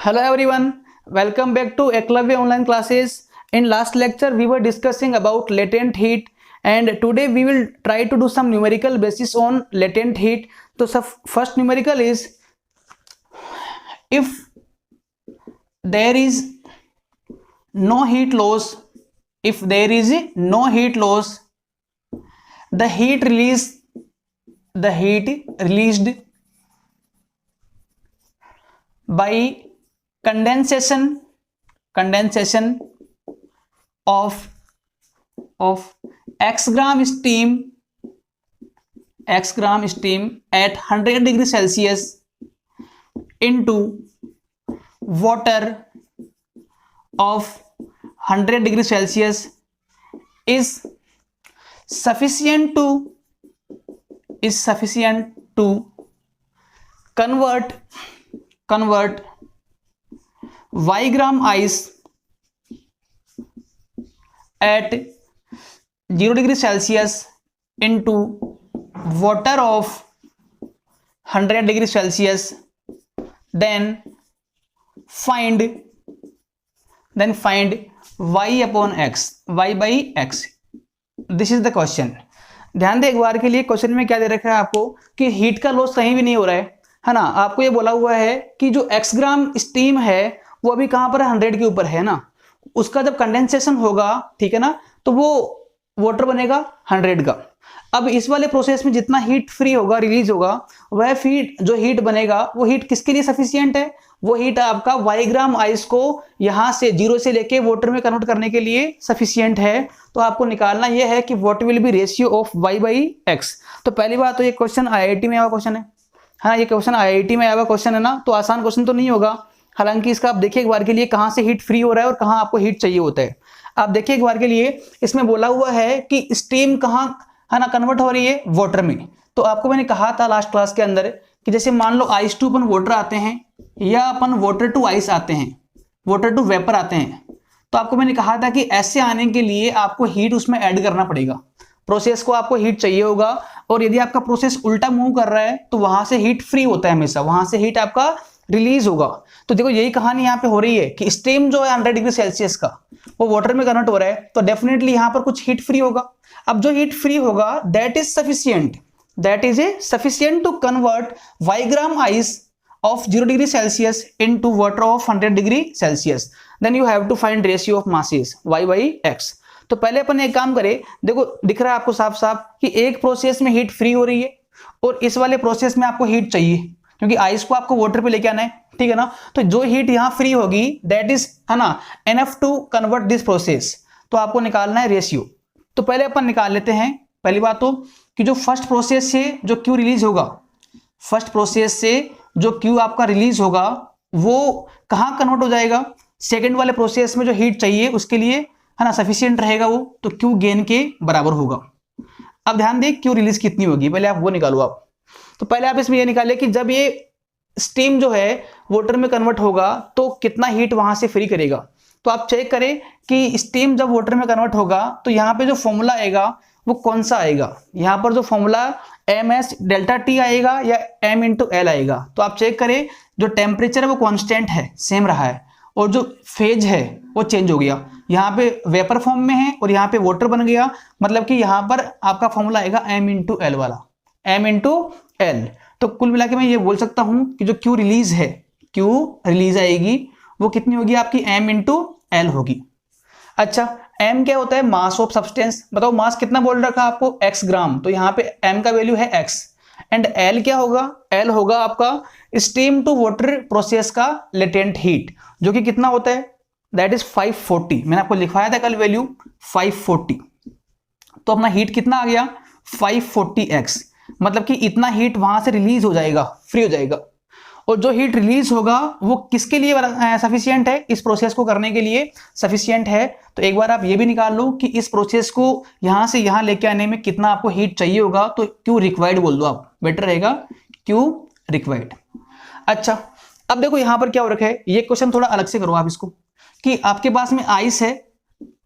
Hello everyone, welcome back to Eklavya online classes. In last lecture we were discussing about latent heat and today we will try to do some numerical basis on latent heat. So first numerical is, if there is no heat loss, the heat released by condensation of x gram steam at 100 degree Celsius into water of 100 degree Celsius is sufficient to convert y gram ice at 0 degree Celsius into water of 100 degree Celsius. Then find y by x. This is the question. ध्यान दे एक बार के लिए, question में क्या दे रखा है आपको कि हीट का लॉस कहीं भी नहीं हो रहा है ना. आपको ये बोला हुआ है कि जो x ग्राम स्टीम है वो अभी कहां पर है, 100 के ऊपर है ना. उसका जब कंडेंसेशन होगा, ठीक है ना, तो वो वाटर बनेगा 100 का. अब इस वाले प्रोसेस में जितना हीट फ्री होगा, रिलीज होगा, वह जो हीट बनेगा वो हीट किसके लिए सफिशिएंट है? वो हीट आपका y ग्राम आइस को यहां से 0 से लेके वाटर में कन्वर्ट करने के लिए सफिशिएंट है. तो आपको निकालना यह है कि what will be ratio of y by x. तो पहली बात तो ये क्वेश्चन IIT में आया क्वेश्चन है, हाँ ये क्वेश्चन IIT में आया हुआ क्वेश्चन है ना, तो आसान क्वेश्चन तो नहीं होगा. हालांकि इसका आप देखिए एक बार के लिए कहां से हीट फ्री हो रहा है और कहां आपको हीट चाहिए होता है. आप देखिए एक बार के लिए, इसमें बोला हुआ है कि स्टीम कहां है ना कन्वर्ट हो रही है, वाटर में. तो आपको मैंने कहा था लास्ट क्लास के अंदर कि जैसे मान लो आइस टू अपन वाटर आते हैं या अपन वाटर टू आइस आते हैं, वाटर टू वेपर आते हैं, तो आपको मैंने कहा था कि ऐसे आने के लिए आपको हीट उसमें ऐड करना पड़ेगा. प्रोसेस को आपको हीट चाहिए होगा, और यदि आपका प्रोसेस उल्टा मूव कर रहा है तो वहां से हीट फ्री होता है, हमेशा वहां से हीट आपका रिलीज होगा. तो देखो यही कहानी यहाँ पे हो रही है कि स्टीम जो है 100 डिग्री सेल्सियस का वो वाटर में कन्वर्ट हो रहा है, तो डेफिनेटली यहाँ पर कुछ हीट फ्री होगा. अब जो हीट फ्री होगा that is sufficient to convert y gram ice of 0 degree Celsius into water of 100 degree Celsius. Then you have to find ratio of masses y by x. तो पहले अपन एक काम करें, देखो दिख रहा है आपको साफ साफ कि एक प्रोसेस में हीट फ्री हो रही है और इस वाले प्रोसेस में आपको हीट चाहिए, क्योंकि आइस को आपको वाटर पे लेके आना है, ठीक है ना. तो जो हीट यहाँ फ्री होगी दैट इज है ना enough to convert this process. तो आपको निकालना है रेशियो. तो पहले अपन निकाल लेते हैं. पहली बात तो कि जो फर्स्ट प्रोसेस से जो क्यू रिलीज होगा, फर्स्ट प्रोसेस से जो क्यू आपका रिलीज होगा वो कहां कन्वर्ट हो जाएगा, सेकंड वाले प्रोसेस में जो हीट चाहिए उसके लिए है ना सफिशिएंट रहेगा वो, तो क्यू गेन के बराबर होगा. अब ध्यान दें क्यू रिलीज कितनी होगी, पहले आप वो निकालो आप. तो पहले आप इसमें ये निकाले कि जब ये स्टीम जो है वाटर में कन्वर्ट होगा तो कितना हीट वहां से फ्री करेगा. तो आप चेक करें कि स्टीम जब वाटर में कन्वर्ट होगा तो यहाँ पे जो फॉर्मूला आएगा वो कौन सा आएगा. यहाँ पर जो फॉर्मूला ms डेल्टा टी आएगा या m इंटू एल आएगा. तो आप चेक करें जो टेम्परेचर है वो कांस्टेंट है, सेम रहा है, और जो फेज है वो चेंज हो गया. यहाँ पे वेपर फॉर्म में है और यहाँ पे वाटर बन गया, मतलब कि यहाँ पर आपका फॉर्मूला आएगा m इंटू एल वाला, m इंटू एल. तो कुल मिला के मैं ये बोल सकता हूँ कि जो क्यू रिलीज आएगी वो कितनी होगी आपकी, m इंटू एल होगी. अच्छा m क्या होता है, मास ऑफ सब्सटेंस. बताओ मास कितना बोल रखा आपको, x ग्राम, तो यहाँ पे m का वैल्यू है x. एंड l क्या होगा, l होगा आपका स्टीम टू वाटर प्रोसेस का लेटेंट हीट, जो कि कितना होता है, दैट इज 540. मैंने आपको लिखवाया था कल वैल्यू 540. तो अपना हीट कितना आ गया 540x, मतलब कि इतना हीट वहां से रिलीज हो जाएगा, फ्री हो जाएगा. और जो हीट रिलीज होगा वो किसके लिए सफिशिएंट है, इस प्रोसेस को करने के लिए सफिशिएंट है. तो एक बार आप ये भी निकाल लो कि इस प्रोसेस को यहां से यहां लेके आने में कितना आपको हीट चाहिए होगा. तो क्यू रिक्वायर्ड बोल दो आप, बेटर रहेगा क्यू रिक्वायर्ड. अच्छा अब देखो यहां पर क्या हो रखा है, ये क्वेश्चन थोड़ा अलग से करो आप इसको, कि आपके पास में आइस है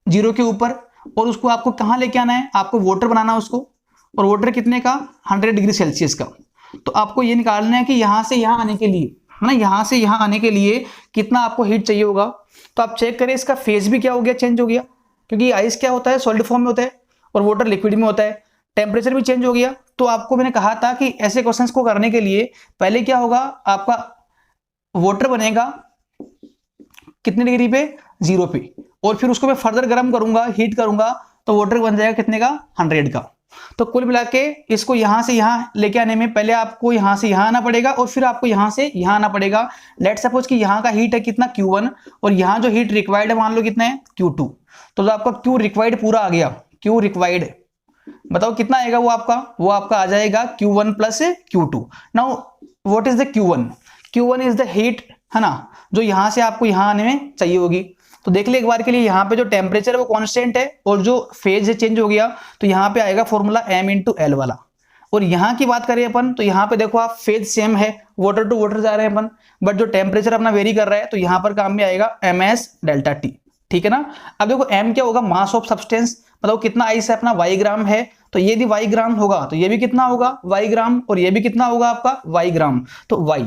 0 के ऊपर और उसको आपको कहां लेके आना है, आपको वाटर बनाना है उसको, और वाटर कितने का 100 डिग्री सेल्सियस का. तो आपको ये निकालना है कि यहां से यहां आने के लिए है ना, यहाँ से यहाँ आने के लिए कितना आपको हीट चाहिए होगा। तो आप चेक करें इसका फेज भी क्या हो गया, चेंज हो गया, क्योंकि आइस क्या होता है, सॉलिड फॉर्म में होता है और वाटर लिक्विड में होता है। टेम्परेचर भी चेंज हो गया। तो आपको मैंने कहा था कि ऐसे क्वेश्चंस को करने के लिए पहले क्या होगा, आपका वाटर बनेगा कितने डिग्री पे, 0 पे, और फिर उसको मैं फर्दर गर्म करूंगा, हीट करूंगा, तो वाटर बन जाएगा कितने का, 100 का। तो कुल मिला के इसको यहां से यहां लेके आने में पहले आपको यहां से यहां आना पड़ेगा और फिर आपको यहां से यहां आना पड़ेगा। लेट सपोज कि यहां का हीट है कितना, Q1, और यहां जो हीट रिक्वायर्ड है मान लो कितना है, Q2। तो आपका Q रिक्वायर्ड पूरा आ गया, Q रिक्वायर्ड बताओ कितना आएगा, वो आपका आ जाएगा Q1 plus Q2। Now what is the Q1? Q1 is the heat, है ना, जो यहां से आपको यहां आने में चाहिए होगी। तो देख ले एक बार के लिए, यहाँ पे जो टेम्परेचर है वो कांस्टेंट है और जो फेज है चेंज हो गया, तो यहाँ पे आएगा फॉर्मूला m इंटू एल वाला। और यहाँ की बात करें अपन, तो यहाँ पे देखो आप फेज सेम है, वाटर टू वाटर जा रहे हैं अपन, बट जो टेम्परेचर अपना वेरी कर रहा है, तो यहाँ पर काम में आएगा ms डेल्टा t, ठीक है ना। अब देखो m क्या होगा, मास ऑफ सब्सटेंस, मतलब कितना आइस है अपना, y ग्राम है, तो ये भी y ग्राम होगा, तो ये भी कितना होगा, y ग्राम, और ये भी कितना होगा आपका y ग्राम, तो y।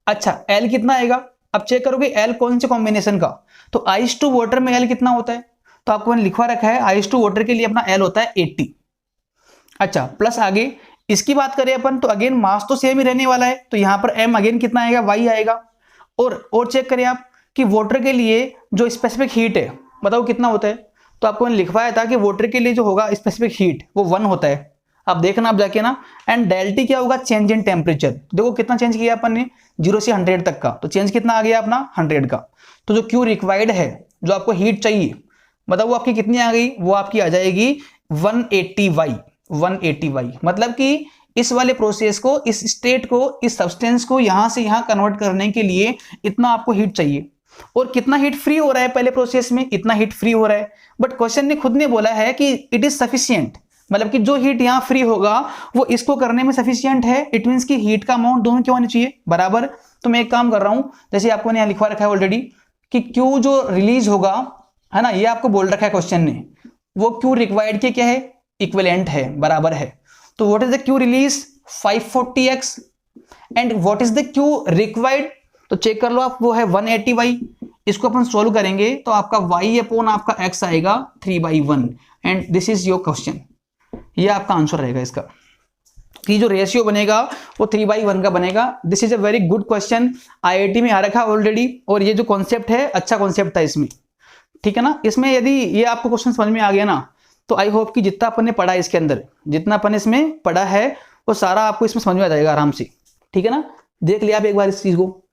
अच्छा l कितना आएगा, अब चेक करोगे l कौन से कॉम्बिनेशन का, तो आइस टू वाटर में l कितना होता है, तो आपको मैंने लिखवा रखा है आइस टू वाटर के लिए अपना l होता है 80। अच्छा प्लस आगे इसकी बात करें अपन, तो अगेन मास तो सेम ही रहने वाला है, तो यहाँ पर m अगेन कितना आएगा, y आएगा। और चेक करें आप कि वाटर के लिए जो स्पेसिफिक हीट है बताओ कितना होता है, तो आपको मैंने लिखवाया था कि वाटर के लिए जो होगा स्पेसिफिक हीट वो 1 होता है। आप देखना आप जाके ना, एंड डेल्टी क्या होगा, चेंज इन टेम्परेचर। देखो कितना चेंज किया अपन ने, 0 से 100 तक का, तो चेंज कितना आ गया अपना 100 का। तो जो Q रिक्वायर्ड है, जो आपको हीट चाहिए, बताओ वो आपकी कितनी आ गई, वो आपकी आ जाएगी 180Y। 180Y मतलब कि इस वाले प्रोसेस को, इस स्टेट को, इस सब्सटेंस को यहां से यहां कन्वर्ट करने के लिए इतना आपको हीट चाहिए। और कितना हीट फ्री हो रहा है पहले प्रोसेस में, इतना हीट फ्री हो रहा है, बट क्वेश्चन ने खुद ने बोला है कि इट इज सफिशियंट, मतलब कि जो हीट यहां फ्री होगा वो इसको करने में सफिशियंट है। इट मींस कि हीट का अमाउंट दोनों क्यों होना चाहिए, बराबर। तो मैं एक काम कर रहा हूं, जैसे आपको यहां लिखवा रखा है ऑलरेडी कि Q जो रिलीज होगा, है ना, ये आपको बोल रखा है क्वेश्चन ने, वो Q रिक्वायर्ड के क्या है, इक्विवेलेंट है, बराबर है। तो what is the Q release, 540x, and what is the Q required, तो चेक कर लो आप, वो है 180Y। इसको अपन सोल्व करेंगे तो आपका y अपॉन आपका x आएगा 3/1, and this is your question. ये आपका आंसर रहेगा इसका, कि जो रेशियो बनेगा वो 3/1 का बनेगा। This is a very good question, IIT में आ रखा ऑलरेडी, और ये जो कॉन्सेप्ट है अच्छा कॉन्सेप्ट था इसमें, ठीक है ना। इसमें यदि ये आपको क्वेश्चन समझ में आ गया ना, तो आई होप कि जितना अपन ने पढ़ा है इसके अंदर, जितना अपन इसमें पढ़ा है वो सारा आपको इसमें समझ में आ जाएगा आराम से, ठीक है ना। देख लिया आप एक बार इस चीज को,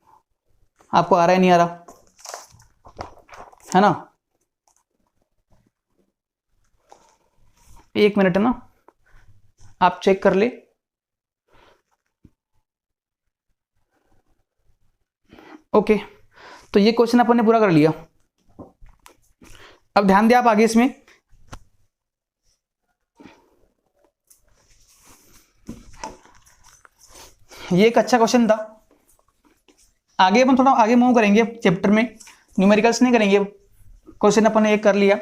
आपको आ रहा है नहीं आ रहा, है ना। एक मिनट है ना, आप चेक कर ले। ओके, तो ये क्वेश्चन अपन ने पूरा कर लिया। अब ध्यान दिया आप आगे इसमें, ये एक अच्छा क्वेश्चन था। आगे अपन थोड़ा आगे मूव करेंगे चैप्टर में, न्यूमेरिकल्स नहीं करेंगे, क्वेश्चन अपन ने एक कर लिया।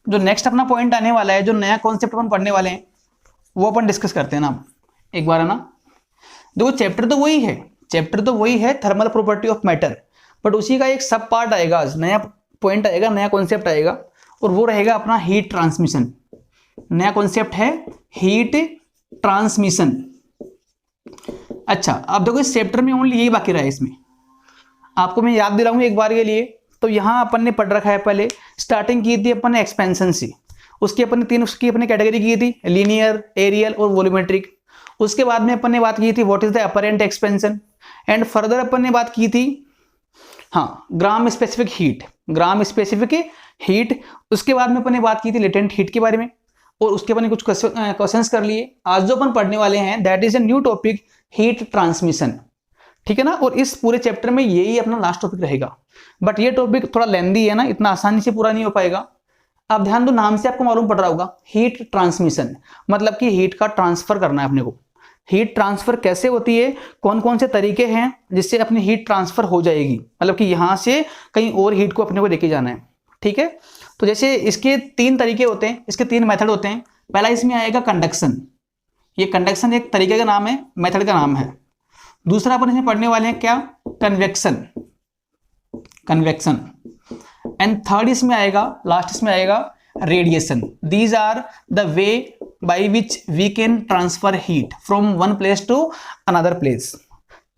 जो नेक्स्ट अपना पॉइंट आने वाला है, जो नया कॉन्सेप्ट अपन पढ़ने वाले हैं, वो अपन डिस्कस करते हैं ना एक बार, है ना। देखो चैप्टर तो वही है, चैप्टर तो वही है, thermal property of matter, but उसी का एक सब पार्ट आएगा, नया पॉइंट आएगा, नया कॉन्सेप्ट आएगा, और वो रहेगा अपना हीट ट्रांसमिशन। नया कॉन्सेप्ट है हीट ट्रांसमिशन। अच्छा अब देखो इस चैप्टर में ओनली यही बाकी रहा है। इसमें आपको मैं याद दिलाऊंगा एक बार के लिए, तो यहां अपन ने पढ़ रखा है, पहले स्टार्टिंग की थी अपन ने एक्सपेंशन से, उसकी अपन ने तीन उसकी अपनी कैटेगरी की थी, लीनियर, एरियल और वॉल्यूमेट्रिक। उसके बाद में अपन ने बात की थी what is the apparent expansion, and further अपन ने बात की थी हाँ gram specific heat, gram specific heat. उसके बाद में अपन ने बात की थी लेटेंट हीट के बारे में, और उसके अपन ने कुछ क्वेश्चंस कर लिए। आज जो अपन पढ़ने वाले हैं that is a new topic, heat transmission, ठीक है ना। और इस पूरे चैप्टर में यही अपना लास्ट टॉपिक रहेगा, बट ये टॉपिक थोड़ा लेंदी है ना, इतना आसानी से पूरा नहीं हो पाएगा। आप ध्यान दो, नाम से आपको मालूम पड़ रहा होगा हीट ट्रांसमिशन, मतलब कि हीट का ट्रांसफर करना है अपने को। हीट ट्रांसफर कैसे होती है, कौन कौन से तरीके हैं जिससे अपनी हीट ट्रांसफर हो जाएगी, मतलब कि यहां से कहीं और हीट को अपने को लेके जाना है, ठीक है। तो जैसे इसके 3 तरीके होते हैं, इसके 3 मेथड होते हैं। पहला इसमें आएगा कंडक्शन, ये कंडक्शन एक तरीके का नाम है, मेथड का नाम है। दूसरा अपन इसमें पढ़ने वाले हैं क्या, कन्वेक्शन, कन्वेक्शन। एंड थर्ड इसमें आएगा, लास्ट इसमें आएगा radiation. These are the way by which we can transfer heat from one place to another place.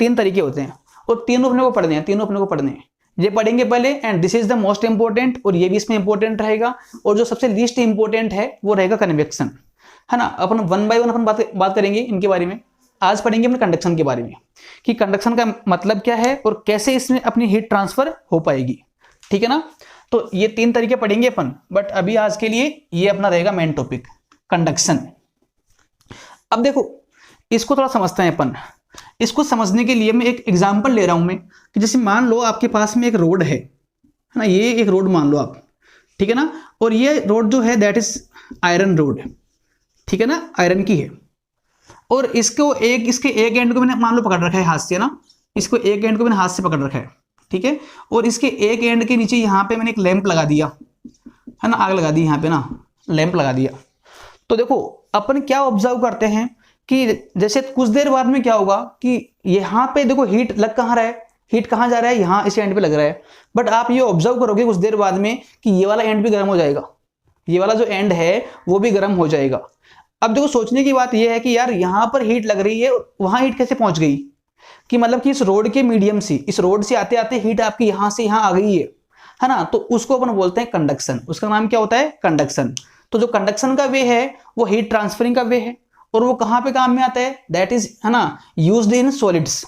तीन तरीके होते हैं और तीनों अपने को पढ़ने हैं, तीनों अपने को पढ़ने हैं। ये पढ़ेंगे पहले, and this is the most important, और ये भी इसमें इंपॉर्टेंट रहेगा। और जो सबसे लीस्ट इंपॉर्टेंट है वो रहेगा कन्वेक्शन, है ना। अपन वन बाय वन अपन बात करेंगे इनके बारे में। आज पढ़ेंगे अपने कंडक्शन के बारे में कि कंडक्शन का मतलब क्या है और कैसे इसमें अपनी हीट ट्रांसफर हो पाएगी, ठीक है ना। तो ये तीन तरीके पढ़ेंगे अपन, बट अभी आज के लिए ये अपना रहेगा मेन टॉपिक, कंडक्शन। अब देखो इसको थोड़ा समझते हैं अपन। इसको समझने के लिए मैं एक एग्जांपल ले रहा हूं मैं, कि जैसे मान लो आपके पास में एक रोड है ना, ये एक रोड मान लो आप, ठीक है ना। और ये रोड जो है दैट इज आयरन रोड, ठीक है ना, आयरन की है। और इसके एक एंड को मैंने मान लो पकड़ रखा है हाथ से ना, इसको एक एंड को मैंने हाथ से पकड़ रखा है, ठीक है। और इसके एक एंड के नीचे यहाँ पे मैंने एक लैंप लगा दिया, है ना, आग लगा दी यहाँ पे ना, लैंप लगा दिया। तो देखो अपन क्या ऑब्जर्व करते हैं कि जैसे कुछ देर बाद में क्या होगा कि यहाँ पे देखो हीट लग कहाँ रहा है, हीट कहाँ जा रहा है, यहाँ इस एंड पे लग रहा है। बट आप ये ऑब्जर्व करोगे कुछ देर बाद में कि ये वाला एंड भी गर्म हो जाएगा, ये वाला जो एंड है वो भी गर्म हो जाएगा। अब देखो सोचने की बात यह है कि यार यहाँ पर हीट लग रही है, वहां हीट कैसे पहुंच गई, कि मतलब कि इस रोड के मीडियम से, इस रोड से आते आते हीट आपकी यहां से यहां आ गई है ना। तो उसको अपन बोलते हैं कंडक्शन, उसका नाम क्या होता है, कंडक्शन। तो जो कंडक्शन का वे है वो हीट ट्रांसफरिंग का वे है, और वो कहां पे काम में आता है, दैट इज, है ना, यूज्ड इन सॉलिड्स।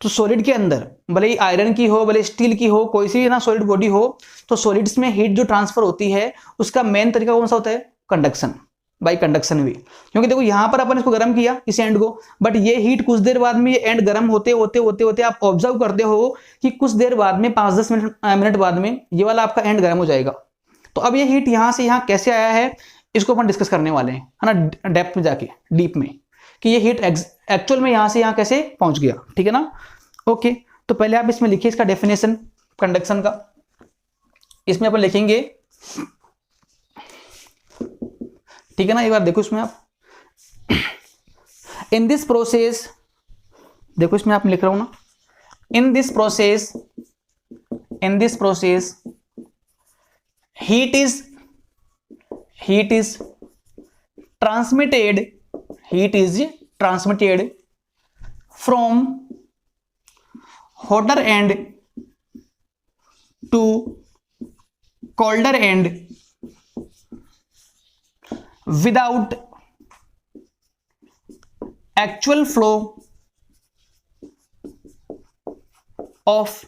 तो सॉलिड के अंदर भले ही आयरन की हो, भले स्टील की हो, कोई सी ना सॉलिड बॉडी हो, तो सॉलिड्स में हीट जो ट्रांसफर होती है उसका मेन तरीका कौन सा होता है, कंडक्शन, बाई कंडक्शन वे। क्योंकि देखो यहां पर अपन इसको गर्म किया इस एंड को, बट ये हीट कुछ देर बाद में ये एंड गर्म होते होते होते होते आप ऑब्जर्व करते हो कि कुछ देर बाद में 5-10 मिनट बाद में ये वाला आपका एंड गर्म हो जाएगा। तो अब ये हीट यहां से यहां कैसे आया है, इसको अपन डिस्कस करने वाले हैं, है ना, डेप्थ में जाके, डीप में, कि ये हीट एक्चुअल में यहां से यहां कैसे पहुंच गया, ठीक है ना। ओके, तो पहले आप इसमें लिखिए इसका डेफिनेशन कंडक्शन का। इसमें अपन लिखेंगे, ठीक है ना, एक बार देखो इसमें आप, इन दिस प्रोसेस, देखो इसमें आप लिख रहा हूं ना, in this process heat is transmitted from hotter end to colder end without actual flow of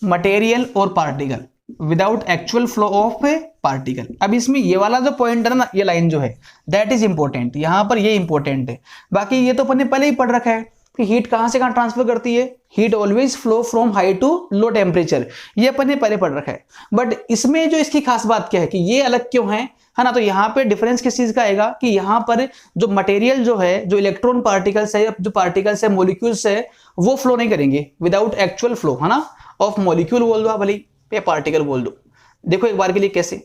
material or particle, without actual flow of A particle. अब इसमें ये वाला जो पॉइंट है ना, ये लाइन जो है दैट इज इंपॉर्टेंट, यहां पर ये इंपॉर्टेंट है। बाकी ये तो अपन ने पहले ही पढ़ रखा है कि हीट कहां से कहां ट्रांसफर करती है, heat always flow from high to low temperature, ये अपन ने पहले पढ़ रखा है। बट इसमें जो इसकी खास बात क्या है कि ये अलग क्यों है ना। तो यहाँ पे डिफरेंस किस चीज का आएगा कि यहाँ पर जो मटेरियल जो है, जो इलेक्ट्रॉन पार्टिकल्स है, जो पार्टिकल्स है, मॉलिक्यूल्स है, वो फ्लो नहीं करेंगे विदाउट एक्चुअल फ्लो, है ना, ऑफ मॉलिक्यूल बोल दो भले या पार्टिकल बोल दो। देखो एक बार के लिए कैसे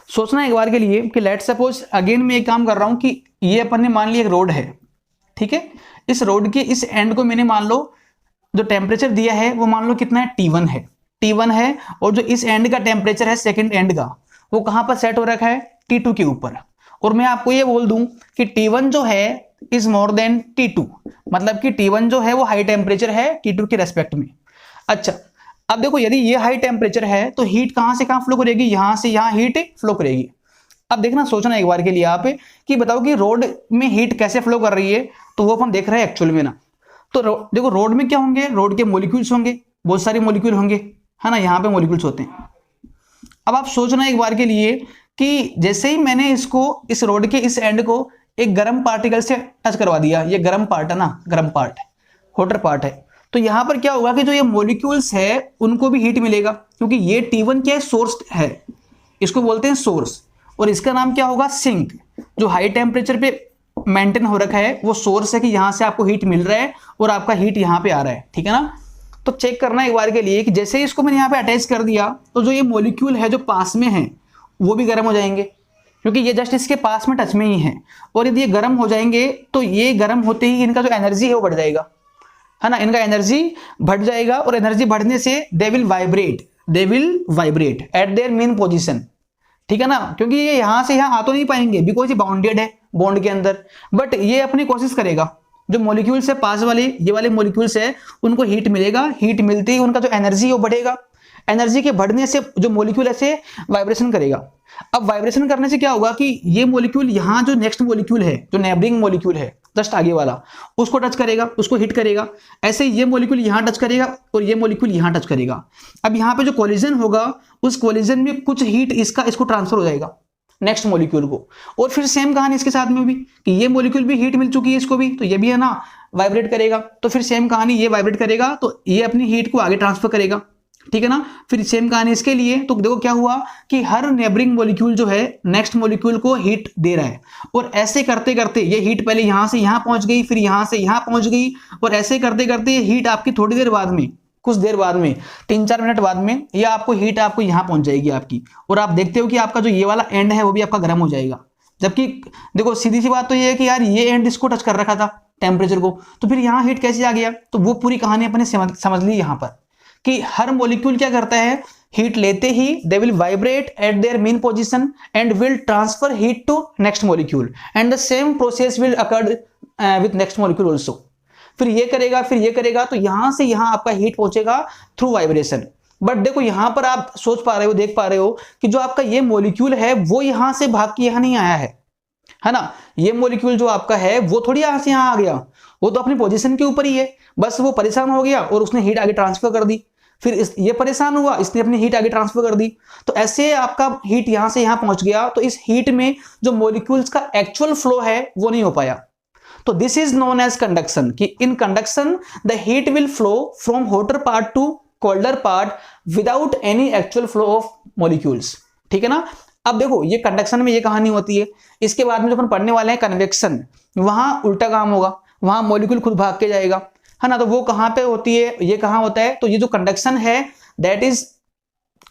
सोचना है, एक बार के लिए कि लेट सपोज अगेन मैं एक काम कर रहा हूं कि ये अपन ने मान लिया एक रोड है, ठीक है। इस रोड के इस एंड को मैंने मान लो जो टेम्परेचर दिया है वो मान लो कितना है, T1 है। और जो इस एंड का टेम्परेचर है सेकंड एंड का, वो कहां पर सेट हो रखा है, T2 के ऊपर। और मैं आपको ये बोल दूं कि T1 जो है इज मोर देन T2, मतलब कि T1 जो है वो हाई टेम्परेचर है T2 के रेस्पेक्ट में। अच्छा, अब देखो यदि ये हाई टेम्परेचर है तो हीट कहां से कहां फ्लो करेगी, यहां से यहां हीट फ्लो करेगी। अब देखना, सोचना एक बार के लिए आप कि बताओ कि रोड में हीट कैसे फ्लो कर रही है, तो वो अपन देख रहे हैं एक्चुअल में ना। तो देखो रोड में क्या होंगे, रोड के मॉलिक्यूल्स होंगे, बहुत सारे मॉलिक्यूल होंगे, है ना, यहाँ पे मॉलिक्यूल्स होते हैं। अब आप सोचना एक बार के लिए कि जैसे ही मैंने इसको, इस रोड के इस एंड को एक गर्म पार्टिकल से टच करवा दिया, ये गर्म पार्ट है ना, गर्म पार्ट है, हॉटर पार्ट है, तो यहां पर क्या होगा कि जो ये मॉलिक्यूल्स है उनको भी हीट मिलेगा, क्योंकि ये T1 क्या है, सोर्स है, इसको बोलते हैं सोर्स। और इसका नाम क्या होगा, सिंक। जो हाई टेम्परेचर पे मेंटेन हो रखा है वो सोर्स है कि यहां से आपको हीट मिल रहा है और आपका हीट यहां पे आ रहा है, ठीक है ना। तो चेक करना एक बार के लिए कि जैसे ही इसको मैंने यहाँ पे अटैच कर दिया तो जो ये मॉलिक्यूल है जो पास में है वो भी गर्म हो जाएंगे, क्योंकि ये जस्ट इसके पास में टच में ही है। और यदि ये गर्म हो जाएंगे तो ये गर्म होते ही इनका जो एनर्जी है वो बढ़ जाएगा, है ना, इनका एनर्जी बढ़ जाएगा और एनर्जी बढ़ने से दे will vibrate at their mean position, ठीक है ना, क्योंकि ये यहां से यहां आ तो नहीं पाएंगे बिकॉज ये बाउंडेड है बॉन्ड के अंदर, बट ये अपनी कोशिश करेगा, जो मॉलिक्यूल से पास वाले ये वाले मॉलिक्यूल्स है उनको हीट मिलेगा, हीट मिलते ही उनका जो एनर्जी है वो बढ़ेगा, एनर्जी के बढ़ने से जो मॉलिक्यूल ऐसे वाइब्रेशन करेगा। अब वाइब्रेशन करने से क्या होगा कि ये मॉलिक्यूल यहाँ जो नेक्स्ट मॉलिक्यूल है, जो नेबरिंग मॉलिक्यूल है जस्ट आगे वाला, उसको टच करेगा, उसको हिट करेगा, ऐसे ये मॉलिक्यूल यहाँ टच करेगा और ये मॉलिक्यूल यहाँ टच करेगा। अब यहाँ पे जो कोलिजन होगा उस कोलिजन में कुछ हीट इसको ट्रांसफर हो जाएगा नेक्स्ट मॉलिक्यूल को, और फिर सेम कहानी इसके साथ में भी कि ये मॉलिक्यूल भी हीट मिल चुकी है इसको भी, तो ये भी है ना वाइब्रेट करेगा, तो फिर सेम कहानी ये वाइब्रेट करेगा तो ये अपनी हीट को आगे ट्रांसफर करेगा, ठीक है ना। फिर सेम कहानी इसके लिए, तो देखो क्या हुआ कि हर नेबरिंग मॉलिक्यूल जो है नेक्स्ट मॉलिक्यूल को हीट दे रहा है, और ऐसे करते करते ये हीट पहले यहां से यहां पहुंच गई, फिर यहां से यहां पहुंच गई, और ऐसे करते करते ये हीट आपकी थोड़ी देर बाद में, कुछ देर बाद में 3-4 मिनट बाद में ये आपको हीट आपको यहां पहुंच जाएगी आपकी, और आप देखते हो कि आपका जो ये वाला एंड है वो भी आपका गर्म हो जाएगा। जबकि देखो सीधी सी बात तो ये है कि यार ये एंड इसको टच कर रखा था टेम्परेचर को, तो फिर यहाँ हीट कैसे आ गया, तो वो पूरी कहानी अपने समझ ली यहाँ पर कि हर मॉलिक्यूल क्या करता है, हीट लेते ही they will vibrate at their mean position and will transfer heat to next molecule and the same process will occur with next molecule also. फिर ये करेगा, फिर ये करेगा, तो यहां से यहां आपका हीट पहुंचेगा थ्रू वाइब्रेशन। बट देखो यहां पर आप सोच पा रहे हो, देख पा रहे हो कि जो आपका ये मॉलिक्यूल है वो यहां से भाग के यहां नहीं आया है ना, ये मॉलिक्यूल जो आपका है वो थोड़ी यहां से यहां आ गया, वो तो अपनी पोजीशन के ऊपर ही है, बस वो परेशान हो गया और उसने हीट आगे ट्रांसफर कर दी, फिर ये परेशान हुआ, इसने अपनी हीट आगे ट्रांसफर कर दी, तो ऐसे आपका हीट यहां से यहां पहुंच गया, तो इस हीट में जो मॉलिक्यूल्स का एक्चुअल फ्लो है वो नहीं हो पाया। तो this is known as conduction, कि in conduction the heat will flow from hotter part to colder part without any actual flow of molecules, ठीक है ना। अब देखो ये कंडक्शन में ये कहानी होती है, इसके बाद में जो अपन पढ़ने वाले हैं कन्वेक्शन, वहां उल्टा काम होगा, वहां मॉलिक्यूल खुद भाग के जाएगा, है ना, तो वो कहां पे होती है, ये कहां होता है, तो ये जो कंडक्शन है that is